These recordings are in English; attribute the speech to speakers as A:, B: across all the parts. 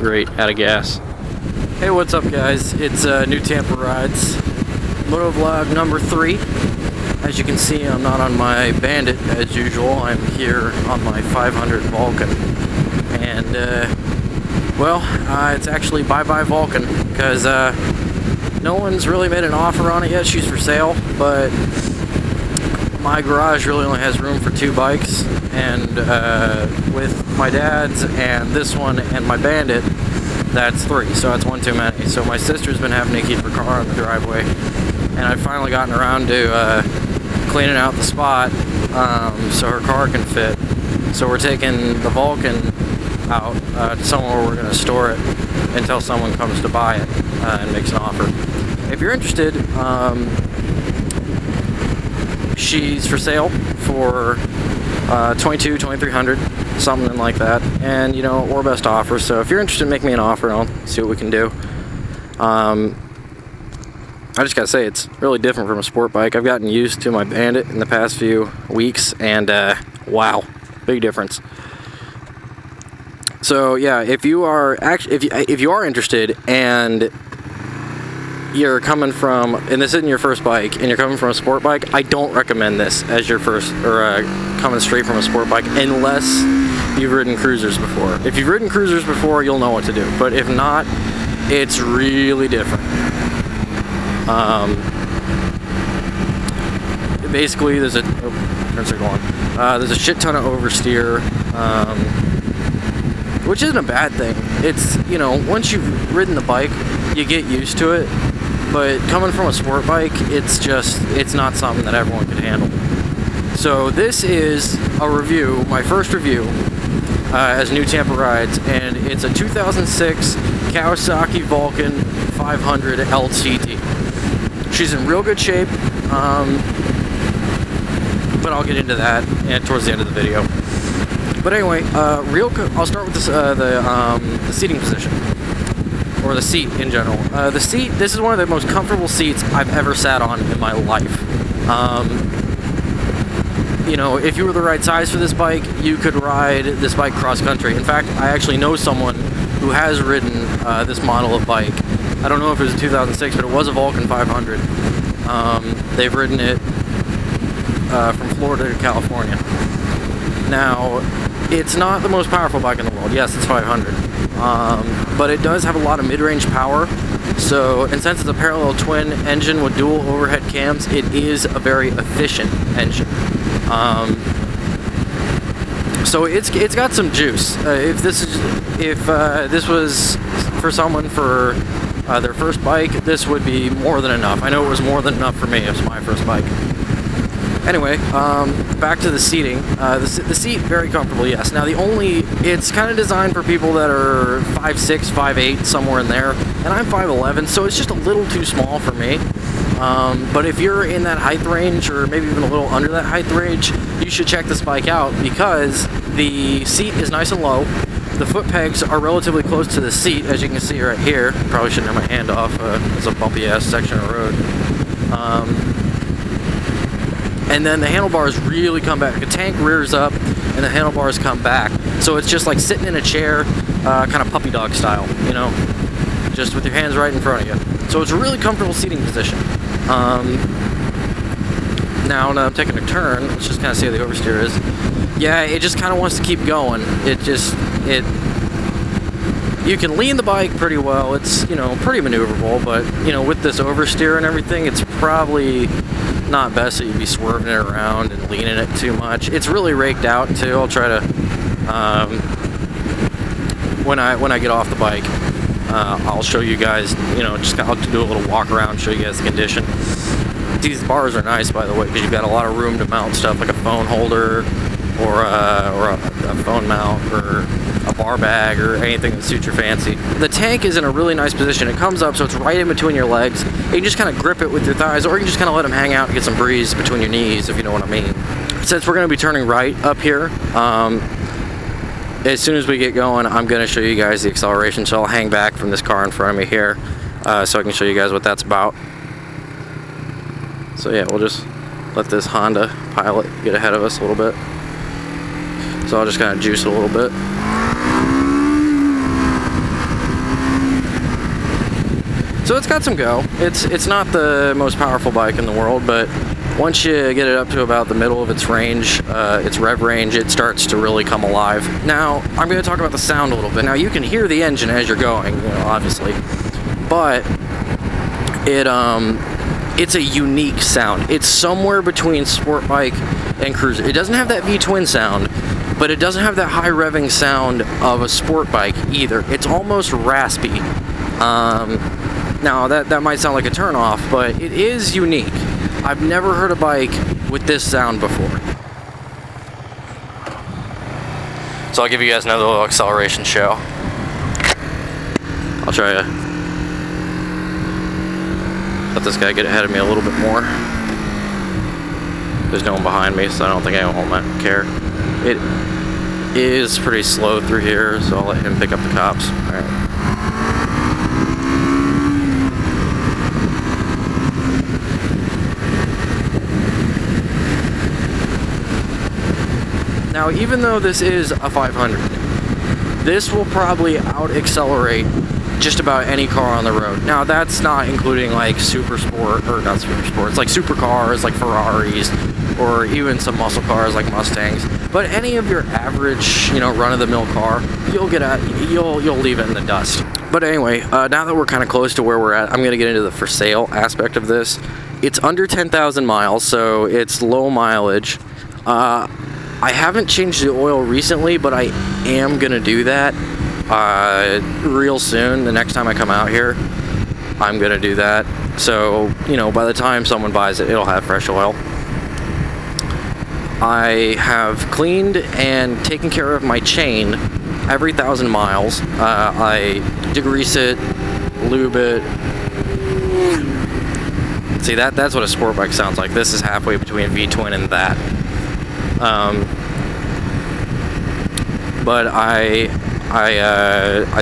A: great out of gas. Hey, what's up guys? It's New Tampa Rides, Motovlog number 3. As you can see, I'm not on my Bandit as usual. I'm here on my 500 Vulcan. And, it's actually bye-bye Vulcan, because no one's really made an offer on it yet. She's for sale, but my garage really only has room for 2 bikes, and with my dad's and this one and my Bandit, that's 3, so that's 1 too many. So my sister's been having to keep her car in the driveway, and I've finally gotten around to cleaning out the spot so her car can fit. So we're taking the Vulcan out to somewhere where we're going to store it until someone comes to buy it and makes an offer. If you're interested, she's for sale for $2,300, something like that, and you know, or best offer. So if you're interested, make me an offer and I'll see what we can do. I just gotta say, it's really different from a sport bike. I've gotten used to my Bandit in the past few weeks, and wow, big difference. So yeah, if you are interested and you're coming from, and this isn't your first bike, and you're coming from a sport bike, I don't recommend this as your first, or coming straight from a sport bike, unless you've ridden cruisers before. If you've ridden cruisers before, you'll know what to do, but if not, it's really different. Basically, there's a there's a shit ton of oversteer, which isn't a bad thing. It's, you know, once you've ridden the bike, you get used to it. But coming from a sport bike, it's not something that everyone could handle. So this is a review, my first review as New Tampa Rides, and it's a 2006 Kawasaki Vulcan 500 LTT. She's in real good shape, but I'll get into that towards the end of the video. But anyway, I'll start with the seating position, or the seat in general. The seat, this is one of the most comfortable seats I've ever sat on in my life. You know, if you were the right size for this bike, you could ride this bike cross-country. In fact, I actually know someone who has ridden this model of bike. I don't know if it was a 2006, but it was a Vulcan 500. They've ridden it from Florida to California. Now, it's not the most powerful bike in the world. Yes, it's 500. But it does have a lot of mid-range power. So, and since it's a parallel twin engine with dual overhead cams, it is a very efficient engine. So it's got some juice. If this was for someone for their first bike, this would be more than enough. I know it was more than enough for me. It was my first bike. Anyway, back to the seating. The seat, very comfortable, yes. Now it's kind of designed for people that are 5'6", 5'8", somewhere in there, and I'm 5'11", so it's just a little too small for me. But if you're in that height range, or maybe even a little under that height range, you should check this bike out, because the seat is nice and low. The foot pegs are relatively close to the seat, as you can see right here. Probably shouldn't have my hand off, it's a bumpy ass section of road. And then the handlebars really come back. The tank rears up and the handlebars come back. So it's just like sitting in a chair, kind of puppy dog style, you know, just with your hands right in front of you. So it's a really comfortable seating position. Now I'm taking a turn. Let's just kind of see how the oversteer is. Yeah, it just kind of wants to keep going. You can lean the bike pretty well. It's, you know, pretty maneuverable, but, you know, with this oversteer and everything, it's probably not best that you be swerving it around and leaning it too much. It's really raked out too. I'll try to when I get off the bike, I'll show you guys, you know, I'll do a little walk around, show you guys the condition. These bars are nice, by the way, because you've got a lot of room to mount stuff like a phone holder or a phone mount or a bar bag or anything that suits your fancy. The tank is in a really nice position. It comes up so it's right in between your legs. You can just kind of grip it with your thighs, or you can just kind of let them hang out and get some breeze between your knees, if you know what I mean. Since we're going to be turning right up here, as soon as we get going, I'm going to show you guys the acceleration. So I'll hang back from this car in front of me here so I can show you guys what that's about. So yeah, we'll just let this Honda Pilot get ahead of us a little bit. So I'll just kind of juice it a little bit. So it's got some go. It's not the most powerful bike in the world, but once you get it up to about the middle of its range, its rev range, it starts to really come alive. Now, I'm going to talk about the sound a little bit. Now, you can hear the engine as you're going, obviously, but it's a unique sound. It's somewhere between sport bike and cruiser. It doesn't have that V-twin sound, but it doesn't have that high revving sound of a sport bike either. It's almost raspy. Now, that might sound like a turn-off, but it is unique. I've never heard a bike with this sound before. So I'll give you guys another little acceleration show. I'll try to let this guy get ahead of me a little bit more. There's no one behind me, so I don't think anyone will care. It is pretty slow through here, so I'll let him pick up the cops. All right. Now, even though this is a 500, this will probably out-accelerate just about any car on the road. Now, that's not including like super sport, or not super sports, like supercars, like Ferraris, or even some muscle cars like Mustangs. But any of your average, run-of-the-mill car, you'll leave it in the dust. But anyway, now that we're kind of close to where we're at, I'm going to get into the for sale aspect of this. It's under 10,000 miles, so it's low mileage. I haven't changed the oil recently, but I am going to do that real soon. The next time I come out here, I'm going to do that. So, by the time someone buys it, it'll have fresh oil. I have cleaned and taken care of my chain every 1,000 miles. I degrease it, lube it. See, that's what a sport bike sounds like. This is halfway between V-twin and that. But I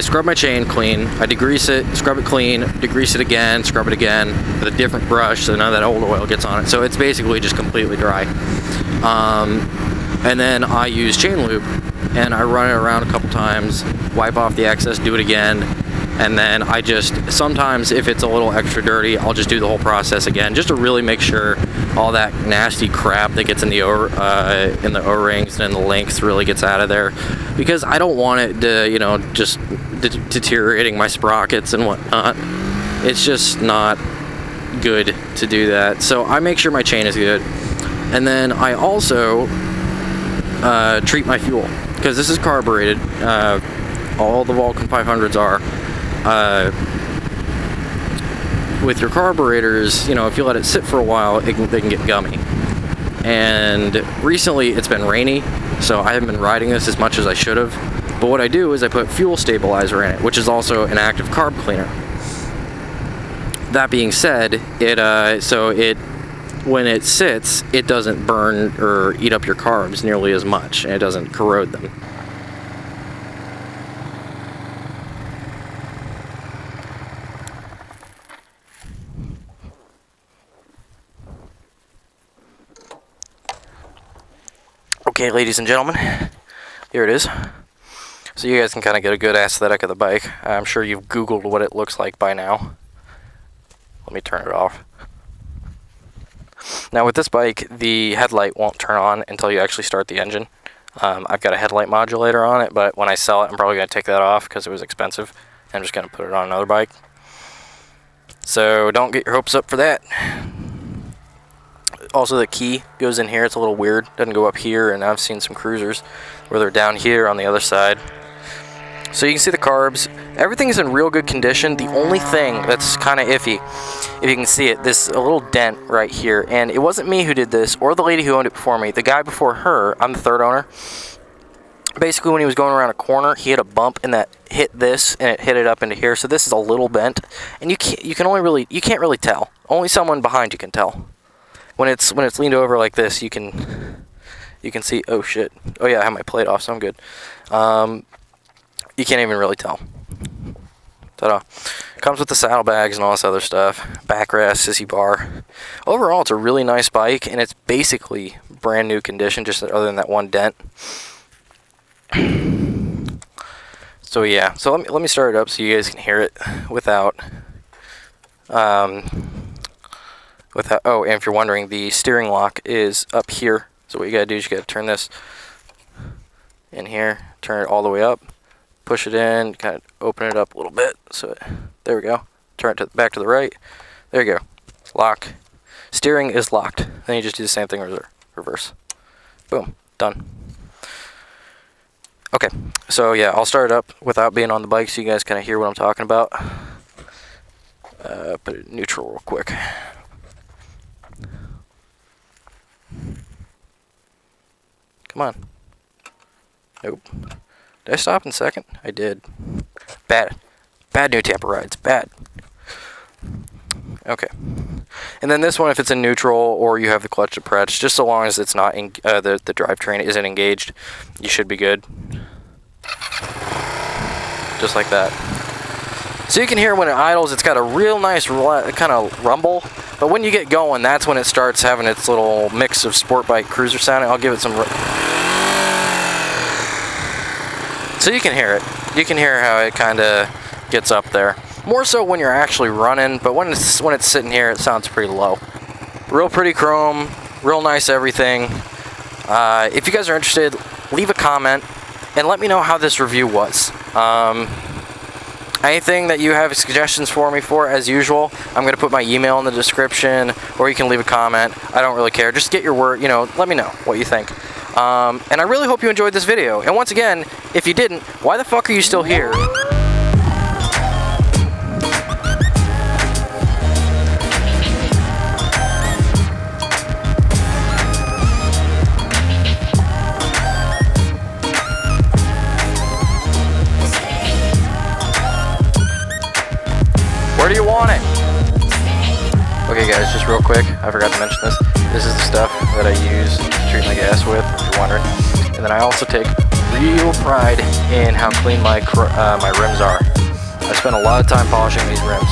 A: scrub my chain clean, I degrease it, scrub it clean, degrease it again, scrub it again with a different brush so none of that old oil gets on it. So it's basically just completely dry. And then I use chain lube and I run it around a couple times, wipe off the excess, do it again, and then I just, sometimes if it's a little extra dirty, I'll just do the whole process again, just to really make sure all that nasty crap that gets in the O-rings and in the links really gets out of there, because I don't want it to, just deteriorating my sprockets and whatnot. It's just not good to do that. So I make sure my chain is good, and then I also treat my fuel, because this is carbureted. All the Vulcan 500s are. With your carburetors, if you let it sit for a while, they can get gummy. And recently it's been rainy, so I haven't been riding this as much as I should have. But what I do is I put fuel stabilizer in it, which is also an active carb cleaner. That being said, when it sits, it doesn't burn or eat up your carbs nearly as much, and it doesn't corrode them. Okay, ladies and gentlemen, here it is. So you guys can kind of get a good aesthetic of the bike. I'm sure you've Googled what it looks like by now. Let me turn it off. Now with this bike, the headlight won't turn on until you actually start the engine. I've got a headlight modulator on it, but when I sell it, I'm probably going to take that off because it was expensive. I'm just going to put it on another bike. So don't get your hopes up for that. Also, the key goes in here. It's a little weird. Doesn't go up here, and I've seen some cruisers where they're down here on the other side. So you can see the carbs. Everything is in real good condition. The only thing that's kind of iffy, if you can see it, this a little dent right here. And it wasn't me who did this, or the lady who owned it before me. The guy before her, I'm the third owner. Basically, when he was going around a corner, he hit a bump, and that hit this, and it hit it up into here. So this is a little bent, and you can't really tell. Only someone behind you can tell. When it's leaned over like this, you can see. Oh shit! Oh yeah, I have my plate off, so I'm good. You can't even really tell. Ta-da! Comes with the saddlebags and all this other stuff. Backrest, sissy bar. Overall, it's a really nice bike, and it's basically brand new condition, just other than that one dent. So yeah, so let me start it up so you guys can hear it without Oh, and if you're wondering, the steering lock is up here. So what you gotta do is you gotta turn this in here, turn it all the way up, push it in, kind of open it up a little bit. So there we go. Turn it back to the right. There you go. Lock. Steering is locked. Then you just do the same thing reverse. Boom. Done. Okay. So yeah, I'll start it up without being on the bike so you guys kind of hear what I'm talking about. Put it in neutral real quick. Come on. Nope. Did I stop in second? I did. Bad new Tampa rides. Bad. Okay. And then this one, if it's in neutral or you have the clutch depressed, just so long as it's not in, the drivetrain isn't engaged, you should be good. Just like that. So you can hear when it idles, it's got a real nice kind of rumble. But when you get going, that's when it starts having its little mix of sport bike cruiser sound. I'll give it some... So you can hear it. You can hear how it kind of gets up there. More so when you're actually running, but when it's sitting here, it sounds pretty low. Real pretty chrome, real nice everything. If you guys are interested, leave a comment and let me know how this review was. Anything that you have suggestions for me for, as usual, I'm going to put my email in the description, or you can leave a comment. I don't really care. Just get your word, let me know what you think. And I really hope you enjoyed this video. And once again, if you didn't, why the fuck are you still here? Where do you want it? Okay guys, just real quick, I forgot to mention this. This is the stuff that I use to treat my gas with, if you're wondering. And then I also take real pride in how clean my rims are. I spend a lot of time polishing these rims.